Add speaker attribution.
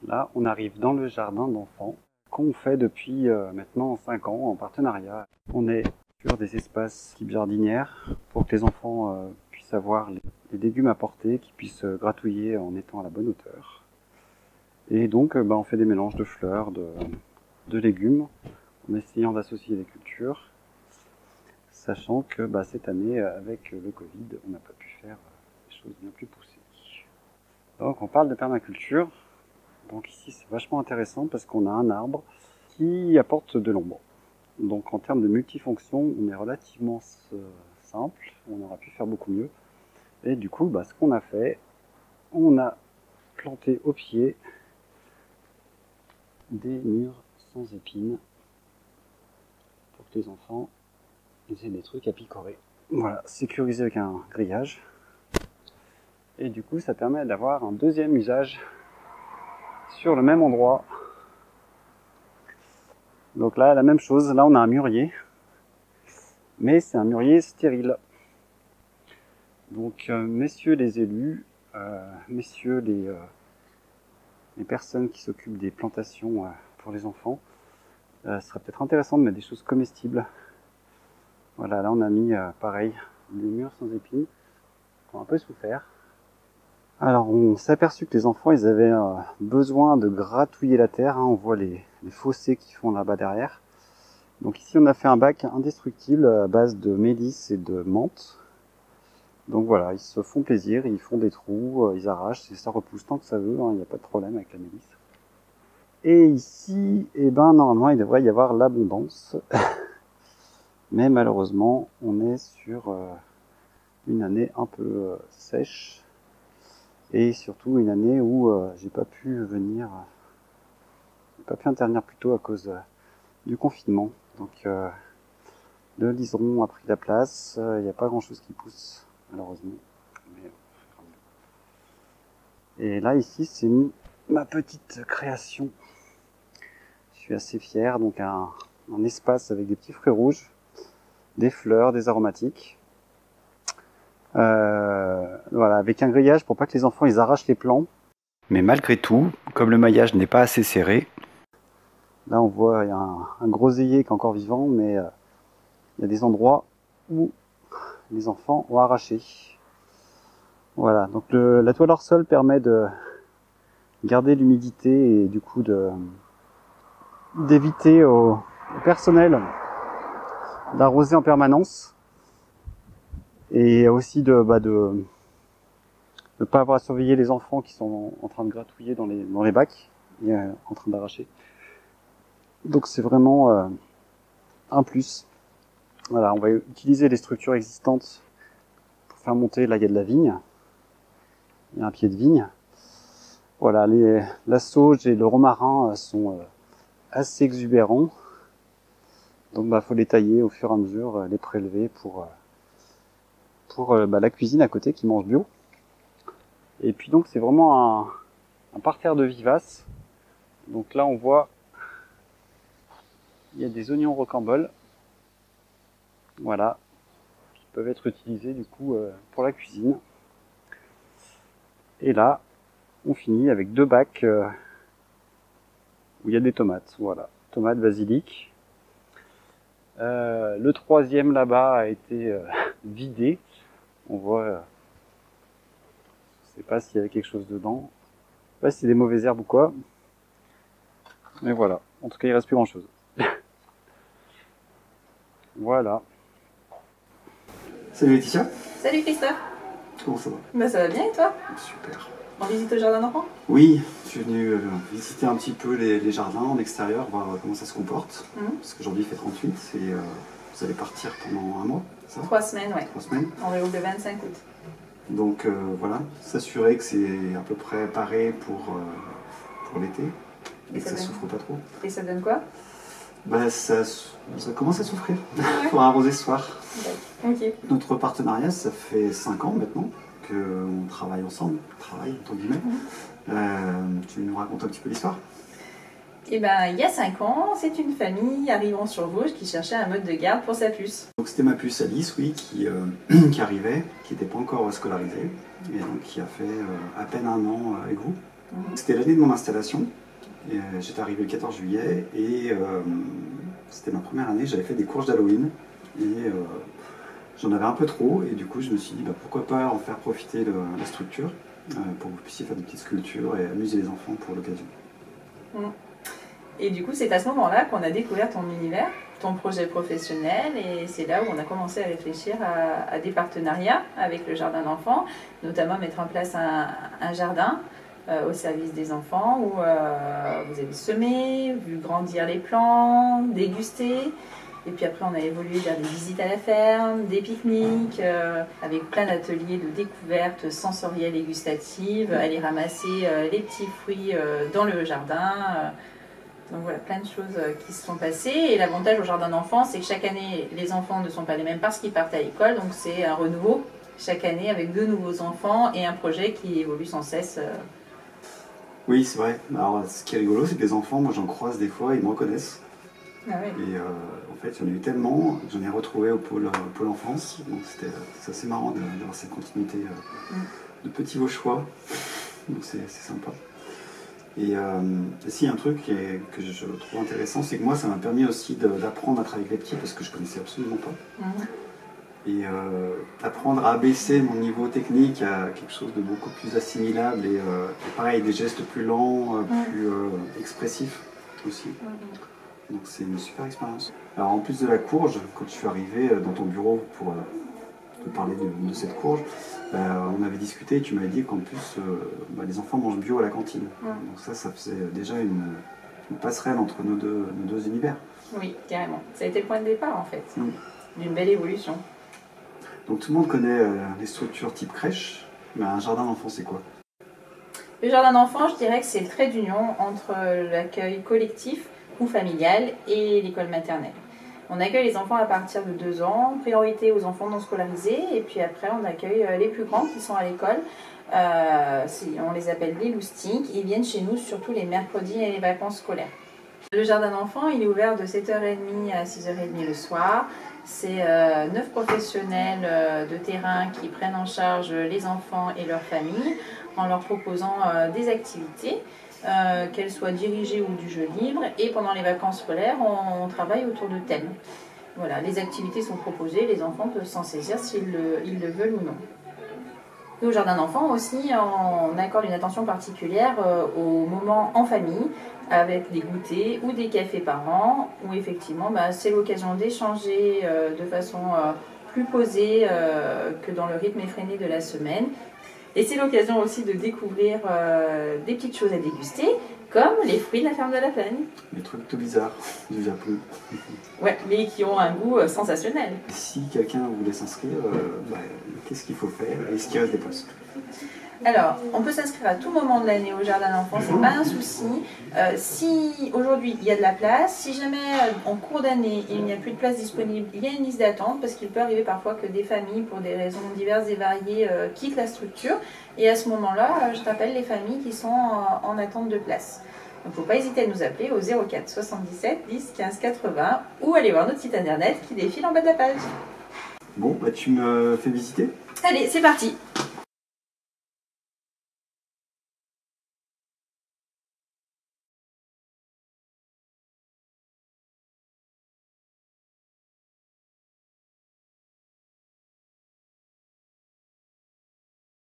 Speaker 1: Là, on arrive dans le jardin d'enfants qu'on fait depuis maintenant 5 ans en partenariat. On est sur des espaces type jardinière pour que les enfants puissent avoir les légumes à portée, qu'ils puissent gratouiller en étant à la bonne hauteur. Et donc, on fait des mélanges de fleurs, de légumes, en essayant d'associer les cultures, sachant que cette année, avec le Covid, on n'a pas pu faire des choses bien plus poussées. Donc, on parle de permaculture. Donc ici, c'est vachement intéressant parce qu'on a un arbre qui apporte de l'ombre. Donc en termes de multifonction, on est relativement simple. On aurait pu faire beaucoup mieux. Et du coup, ce qu'on a fait, on a planté au pied des murs sans épines pour que les enfants aient des trucs à picorer. Voilà, sécurisé avec un grillage. Et du coup, ça permet d'avoir un deuxième usage sur le même endroit. Donc là, la même chose, là on a un mûrier, mais c'est un mûrier stérile. Donc messieurs les élus, messieurs les personnes qui s'occupent des plantations pour les enfants, ce serait peut-être intéressant de mettre des choses comestibles. Voilà, là on a mis pareil, des murs sans épines, qui ont un peu souffert. Alors on s'est aperçu que les enfants ils avaient besoin de gratouiller la terre, on voit les fossés qu'ils font là-bas derrière. Donc ici on a fait un bac indestructible à base de mélisse et de menthe. Donc voilà, ils se font plaisir, ils font des trous, ils arrachent, et ça repousse tant que ça veut, il n'y a pas de problème avec la mélisse. Et ici, normalement il devrait y avoir l'abondance. Mais malheureusement, on est sur une année un peu sèche. Et surtout une année où j'ai pas pu intervenir plus tôt à cause du confinement. Donc le liseron a pris la place, il n'y a pas grand chose qui pousse malheureusement. Et là ici c'est ma petite création. Je suis assez fier, donc un espace avec des petits fruits rouges, des fleurs, des aromatiques. Voilà, avec un grillage pour pas que les enfants ils arrachent les plants. Mais malgré tout, comme le maillage n'est pas assez serré, là on voit il y a un groseillier qui est encore vivant, mais il y a des endroits où les enfants ont arraché. Voilà, donc la toile hors sol permet de garder l'humidité et du coup d'éviter au personnel d'arroser en permanence et aussi de ne pas avoir à surveiller les enfants qui sont en train de gratouiller dans les bacs et en train d'arracher. Donc c'est vraiment un plus. Voilà, on va utiliser les structures existantes pour faire monter. Là, il y a de la vigne. Il y a un pied de vigne. Voilà, la sauge et le romarin sont assez exubérants. Donc, faut les tailler au fur et à mesure, les prélever pour la cuisine à côté qui mange bio. Et puis donc, c'est vraiment un parterre de vivaces. Donc là, on voit, il y a des oignons rocambole. Voilà, qui peuvent être utilisés du coup pour la cuisine. Et là, on finit avec 2 bacs où il y a des tomates. Voilà, tomates, basilic. Le 3e là-bas a été vidé. On voit, je sais pas s'il y avait quelque chose dedans. Je sais pas si c'est des mauvaises herbes ou quoi. Mais voilà, en tout cas il reste plus grand chose. Voilà.
Speaker 2: Salut Laetitia.
Speaker 3: Salut Christophe.
Speaker 2: Comment ça va?
Speaker 3: Ça va bien et toi?
Speaker 2: Super.
Speaker 3: En visite au jardin d'enfants?
Speaker 2: Oui, je suis venu visiter un petit peu les jardins en extérieur, voir comment ça se comporte. Parce qu'aujourd'hui il fait 38 et vous allez partir pendant un mois, c'est ça?
Speaker 3: 3 semaines, ouais.
Speaker 2: 3 semaines.
Speaker 3: On réouvre le 25 août.
Speaker 2: Donc voilà, s'assurer que c'est à peu près paré pour l'été et que ça souffre pas trop.
Speaker 3: Et ça donne quoi?
Speaker 2: Ça commence à souffrir. Il faudra arroser ce soir.
Speaker 3: Ok.
Speaker 2: Notre partenariat, ça fait 5 ans maintenant qu'on travaille ensemble, entre guillemets. Tu veux nous raconter un petit peu l'histoire?
Speaker 3: Il y a 5 ans, c'est une famille arrivant sur Vosges qui cherchait un mode de garde pour sa puce.
Speaker 2: Donc c'était ma puce Alice, oui, qui arrivait, qui n'était pas encore scolarisée, et donc qui a fait à peine 1 an avec vous. C'était l'année de mon installation. J'étais arrivé le 14 juillet et c'était ma première année. J'avais fait des courges d'Halloween et j'en avais un peu trop. Et du coup, je me suis dit pourquoi pas en faire profiter la structure pour que vous puissiez faire des petites sculptures et amuser les enfants pour l'occasion.
Speaker 3: Et du coup, c'est à ce moment-là qu'on a découvert ton univers, ton projet professionnel, et c'est là où on a commencé à réfléchir à des partenariats avec le jardin d'enfants, notamment mettre en place un jardin au service des enfants où vous avez semé, vu grandir les plants, dégusté. Et puis après, on a évolué vers des visites à la ferme, des pique-niques, avec plein d'ateliers de découverte sensorielle et gustative, aller ramasser les petits fruits dans le jardin. Donc voilà, plein de choses qui se sont passées. Et l'avantage au jardin d'enfants, c'est que chaque année, les enfants ne sont pas les mêmes parce qu'ils partent à l'école. Donc c'est un renouveau chaque année avec de nouveaux enfants et un projet qui évolue sans cesse.
Speaker 2: Oui, c'est vrai. Alors, ce qui est rigolo, c'est que les enfants, moi j'en croise des fois, ils me reconnaissent.
Speaker 3: Ah oui.
Speaker 2: Et en fait, il y en a eu tellement, j'en ai retrouvé au pôle enfance. Donc c'est assez marrant d'avoir cette continuité de petits Vauchois. Donc c'est sympa. Et si, un truc que je trouve intéressant, c'est que moi, ça m'a permis aussi d'apprendre à travailler avec les petits parce que je connaissais absolument pas. Et apprendre à abaisser mon niveau technique à quelque chose de beaucoup plus assimilable et pareil, des gestes plus lents, plus expressifs aussi. Donc c'est une super expérience. Alors en plus de la courge, quand je suis arrivé dans ton bureau pour te parler de cette courge, on avait discuté et tu m'avais dit qu'en plus les enfants mangent bio à la cantine. Donc ça faisait déjà une passerelle entre nos deux univers.
Speaker 3: Oui, carrément. Ça a été le point de départ en fait, d'une belle évolution.
Speaker 2: Donc tout le monde connaît les structures type crèche, mais un jardin d'enfants c'est quoi?
Speaker 3: Le jardin d'enfants, je dirais que c'est le trait d'union entre l'accueil collectif ou familial et l'école maternelle. On accueille les enfants à partir de 2 ans, priorité aux enfants non scolarisés, et puis après on accueille les plus grands qui sont à l'école. On les appelle les loustiques, ils viennent chez nous surtout les mercredis et les vacances scolaires. Le jardin d'enfants, il est ouvert de 7h30 à 6h30 le soir. C'est 9 professionnels de terrain qui prennent en charge les enfants et leurs familles en leur proposant des activités, qu'elles soient dirigées ou du jeu libre. Et pendant les vacances scolaires, on travaille autour de thèmes. Voilà, les activités sont proposées, les enfants peuvent s'en saisir s'ils le veulent ou non. Et au jardin d'enfants aussi, on accorde une attention particulière aux moments en famille, avec des goûters ou des cafés par an, où effectivement c'est l'occasion d'échanger de façon plus posée que dans le rythme effréné de la semaine. Et c'est l'occasion aussi de découvrir des petites choses à déguster, comme les fruits de la ferme de la Plagne.
Speaker 2: Des trucs tout bizarres, du Japon.
Speaker 3: Ouais, mais qui ont un goût sensationnel.
Speaker 2: Si quelqu'un voulait s'inscrire, qu'est-ce qu'il faut faire? Est-ce qu'il reste des postes?
Speaker 3: Alors, on peut s'inscrire à tout moment de l'année au jardin d'enfants, c'est pas un souci. Si aujourd'hui il y a de la place, si jamais en cours d'année il n'y a plus de place disponible, il y a une liste d'attente parce qu'il peut arriver parfois que des familles, pour des raisons diverses et variées, quittent la structure. Et à ce moment-là, je t'appelle les familles qui sont en attente de place. Donc, il ne faut pas hésiter à nous appeler au 04 77 10 15 80 ou aller voir notre site internet qui défile en bas de la page.
Speaker 2: Bon, tu me fais visiter?
Speaker 3: Allez, c'est parti!